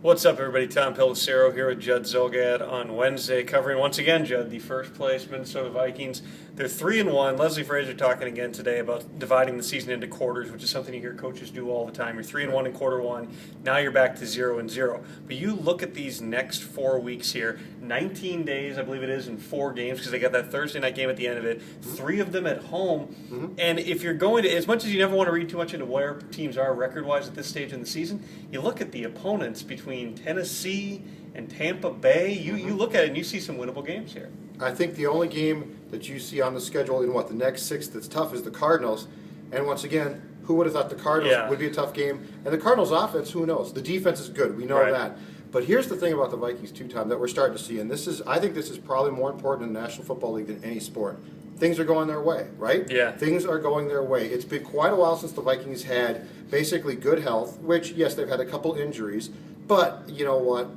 What's up, everybody? Tom Pelissero here with Judd Zulgad on Wednesday, covering once again, Judd, the first place Minnesota Vikings. They're 3-1. Leslie Frazier talking again today about dividing the season into quarters, which is something you hear coaches do all the time. You're 3-1 in quarter one. Now you're back to 0-0. But you look at these next 4 weeks here, 19 days, I believe it is, in 4 games, because they got that Thursday night game at the end of it. 3 of them at home. And if you're going to, as much as you never want to read too much into where teams are record-wise at this stage in the season, you look at the opponents between Tennessee and Tampa Bay. You look at it and you see some winnable games here. I think the only game that you see on the schedule in the next 6 that's tough is the Cardinals. And once again, who would have thought the Cardinals would be a tough game? And the Cardinals' offense, who knows? The defense is good. We know that. But here's the thing about the Vikings, too, Tom, that we're starting to see, and I think this is probably more important in the National Football League than any sport. Things are going their way, right? Yeah. Things are going their way. It's been quite a while since the Vikings had basically good health, which, yes, they've had a couple injuries, but you know what?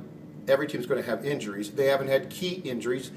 Every team's going to have injuries. They haven't had key injuries.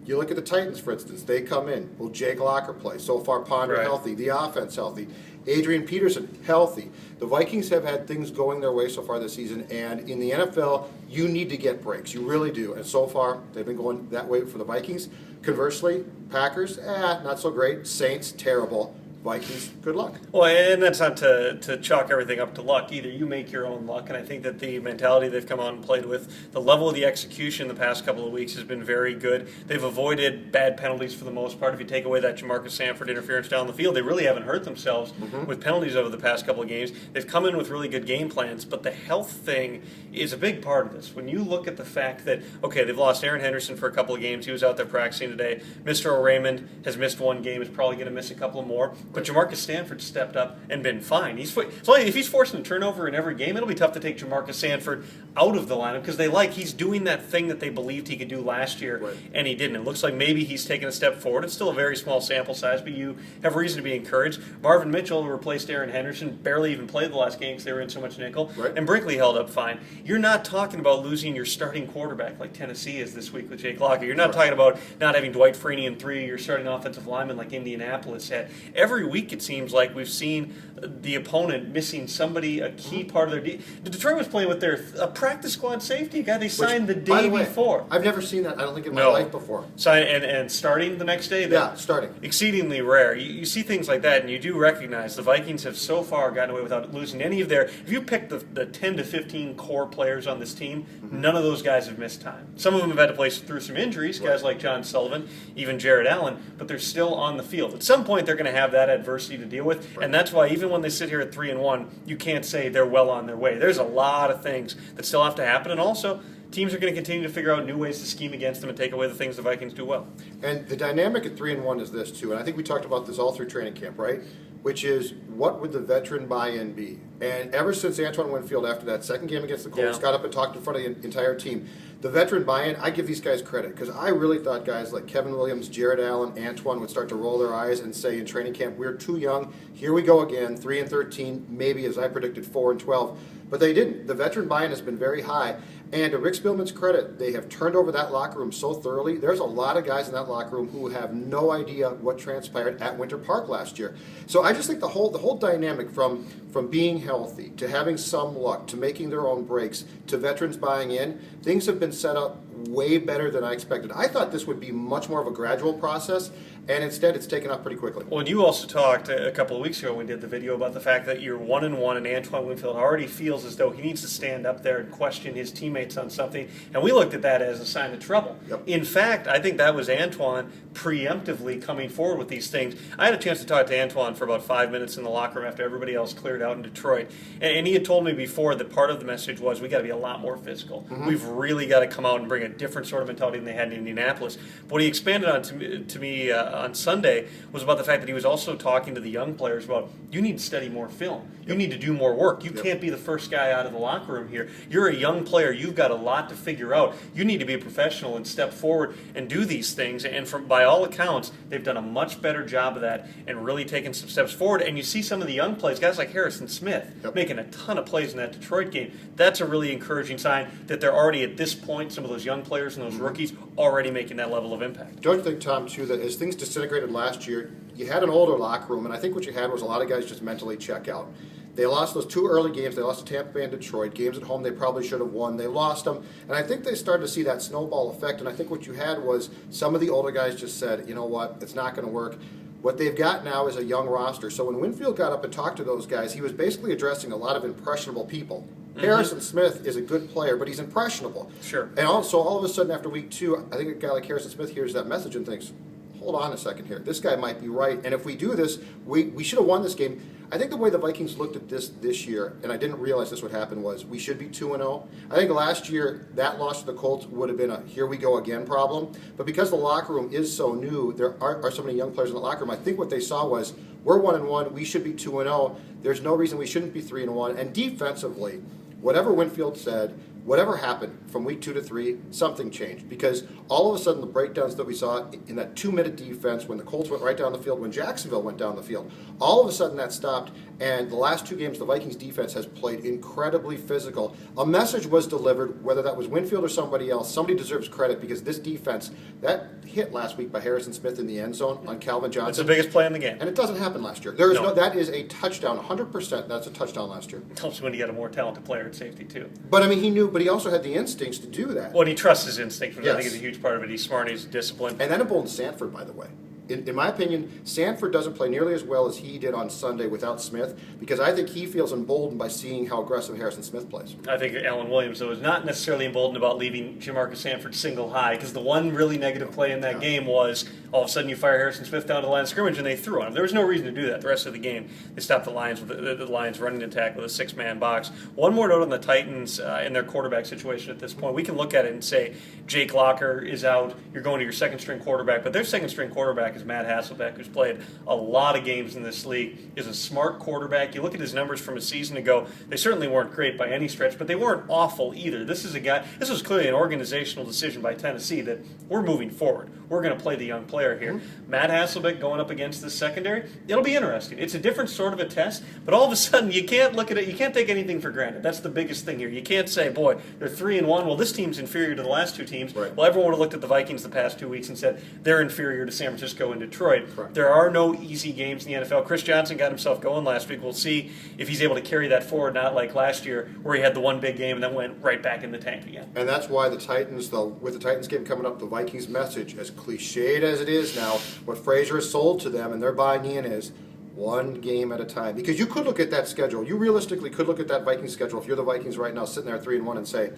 You look at the Titans, for instance. They come in. Will Jake Locker play? So far, Ponder healthy. The offense healthy. Adrian Peterson healthy. The Vikings have had things going their way so far this season, and in the NFL, you need to get breaks. You really do. And so far, they've been going that way for the Vikings. Conversely, Packers, not so great. Saints, terrible. Vikings, good luck. Well, and that's not to chalk everything up to luck either. You make your own luck, and I think that the mentality they've come out and played with, the level of the execution the past couple of weeks has been very good. They've avoided bad penalties for the most part. If you take away that Jamarcus Sanford interference down the field, they really haven't hurt themselves with penalties over the past couple of games. They've come in with really good game plans, but the health thing is a big part of this. When you look at the fact that, okay, they've lost Aaron Henderson for a couple of games. He was out there practicing today. Mr. O'Raymond has missed 1 game, is probably going to miss a couple more. But Jamarcus Sanford stepped up and been fine. If he's forcing a turnover in every game, it'll be tough to take Jamarcus Sanford out of the lineup because he's doing that thing that they believed he could do last year, and he didn't. It looks like maybe he's taken a step forward. It's still a very small sample size, but you have reason to be encouraged. Marvin Mitchell, who replaced Aaron Henderson, barely even played the last game because they were in so much nickel, and Brinkley held up fine. You're not talking about losing your starting quarterback like Tennessee is this week with Jake Locker. You're not talking about not having Dwight Freeney and 3 of your starting offensive linemen like Indianapolis had. Every week it seems like we've seen the opponent missing somebody, a key part of their Detroit was playing with their practice squad safety, a guy they signed the day before. I've never seen that, I don't think, in my life before. And starting the next day? Starting. Exceedingly rare. You see things like that, and you do recognize the Vikings have so far gotten away without losing any of their... If you pick the 10 to 15 core players on this team, none of those guys have missed time. Some of them have had to play through some injuries, guys like John Sullivan, even Jared Allen, but they're still on the field. At some point, they're going to have that adversity to deal with, and that's why even when they sit here at 3-1, you can't say they're well on their way. There's a lot of things that still have to happen, and also teams are going to continue to figure out new ways to scheme against them and take away the things the Vikings do well. And the dynamic at 3-1 is this too, and I think we talked about this all through training camp, right? Which is, what would the veteran buy-in be? And ever since Antoine Winfield, after that second game against the Colts, got up and talked in front of the entire team, the veteran buy-in, I give these guys credit, because I really thought guys like Kevin Williams, Jared Allen, Antoine would start to roll their eyes and say in training camp, we're too young, here we go again, 3-13, maybe as I predicted 4-12. But they didn't. The veteran buy-in has been very high. And to Rick Spielman's credit, they have turned over that locker room so thoroughly. There's a lot of guys in that locker room who have no idea what transpired at Winter Park last year. So I just think the whole dynamic from being healthy to having some luck to making their own breaks to veterans buying in, things have been set up way better than I expected. I thought this would be much more of a gradual process, and instead it's taken off pretty quickly. Well, and you also talked a couple of weeks ago when we did the video about the fact that you're 1-1 and Antoine Winfield already feels as though he needs to stand up there and question his teammates on something, and we looked at that as a sign of trouble. In fact, I think that was Antoine preemptively coming forward with these things. I had a chance to talk to Antoine for about 5 minutes in the locker room after everybody else cleared out in Detroit, and he had told me before that part of the message was we got to be a lot more physical. We've really got to come out and bring a different sort of mentality than they had in Indianapolis. But what he expanded on to me on Sunday was about the fact that he was also talking to the young players about, you need to study more film. You need to do more work. You can't be the first guy out of the locker room here. You're a young player. You've got a lot to figure out. You need to be a professional and step forward and do these things. And by all accounts, they've done a much better job of that and really taken some steps forward. And you see some of the young plays, guys like Harrison Smith, making a ton of plays in that Detroit game. That's a really encouraging sign that they're already at this point, some of those young players and those rookies already making that level of impact. Don't you think, Tom, too, that as things disintegrated last year, you had an older locker room, and I think what you had was a lot of guys just mentally check out. They lost those 2 early games. They lost to Tampa Bay and Detroit. Games at home they probably should have won. They lost them. And I think they started to see that snowball effect. And I think what you had was some of the older guys just said, you know what, it's not going to work. What they've got now is a young roster. So when Winfield got up and talked to those guys, he was basically addressing a lot of impressionable people. Harrison Smith is a good player, but he's impressionable. Sure. And also, all of a sudden, after week 2, I think a guy like Harrison Smith hears that message and thinks, hold on a second here. This guy might be right. And if we do this, we should have won this game. I think the way the Vikings looked at this year, and I didn't realize this would happen, was we should be 2-0. I think last year, that loss to the Colts would have been a here we go again problem. But because the locker room is so new, there are so many young players in the locker room, I think what they saw was, we're 1-1, we should be 2-0. There's no reason we shouldn't be 3-1. And defensively, whatever Winfield said, whatever happened from week 2 to 3, something changed. Because all of a sudden, the breakdowns that we saw in that 2-minute defense, when the Colts went right down the field, when Jacksonville went down the field, all of a sudden that stopped. And the last 2 games, the Vikings defense has played incredibly physical. A message was delivered, whether that was Winfield or somebody else. Somebody deserves credit because this defense, that hit last week by Harrison Smith in the end zone on Calvin Johnson. It's the biggest play in the game. And it doesn't happen last year. There is no, that is a touchdown, 100%. That's a touchdown last year. It helps when you get a more talented player at safety, too. But, I mean, he knew, but he also had the instincts to do that. Well, and he trusts his instincts, which I think Yes. is a huge part of it. He's smart, he's disciplined. And that emboldens Sanford, by the way. In my opinion, Sanford doesn't play nearly as well as he did on Sunday without Smith, because I think he feels emboldened by seeing how aggressive Harrison Smith plays. I think Alan Williams, though, is not necessarily emboldened about leaving Jamarcus Sanford single high, because the one really negative play in that game was all of a sudden you fire Harrison Smith down to the line of scrimmage and they threw on him. There was no reason to do that the rest of the game. They stopped the Lions with the Lions running attack with a 6-man box. One more note on the Titans in their quarterback situation at this point. We can look at it and say Jake Locker is out, you're going to your second-string quarterback, but their second-string quarterback is Matt Hasselbeck, who's played a lot of games in this league, is a smart quarterback. You look at his numbers from a season ago, they certainly weren't great by any stretch, but they weren't awful either. This was clearly an organizational decision by Tennessee that we're moving forward. We're going to play the young player here. Matt Hasselbeck going up against the secondary, it'll be interesting. It's a different sort of a test, but all of a sudden you can't look at it, you can't take anything for granted. That's the biggest thing here. You can't say, boy, they're 3-1. Well, this team's inferior to the last 2 teams. Right. Well, everyone would have looked at the Vikings the past 2 weeks and said they're inferior to San Francisco and Detroit. Correct. There are no easy games in the NFL. Chris Johnson got himself going last week. We'll see if he's able to carry that forward, not like last year where he had the one big game and then went right back in the tank again. And that's why the Titans, with the Titans game coming up, the Vikings message, as cliched as it is now, what Frazier has sold to them and they're buying in is one game at a time. Because you could look at that schedule. You realistically could look at that Vikings schedule if you're the Vikings right now sitting there at 3-1 and say,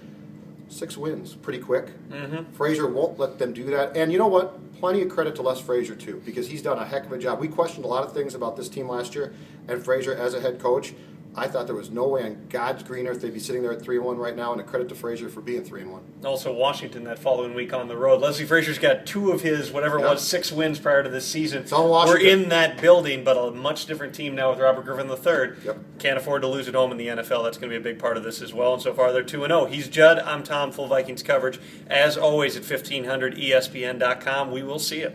6 wins, pretty quick. Frazier won't let them do that. And you know what? Plenty of credit to Les Frazier, too, because he's done a heck of a job. We questioned a lot of things about this team last year, and Frazier, as a head coach, I thought there was no way on God's green earth they'd be sitting there at 3-1 right now, and a credit to Frazier for being 3-1. Also, Washington that following week on the road. Leslie Frazier's got 2 of his, whatever it was, 6 wins prior to this season. It's all Washington. We're in that building, but a much different team now with Robert Griffin III. Yep. Can't afford to lose at home in the NFL. That's going to be a big part of this as well. And so far, they're 2-0. He's Judd. I'm Tom. Full Vikings coverage, as always, at 1500ESPN.com. We will see you.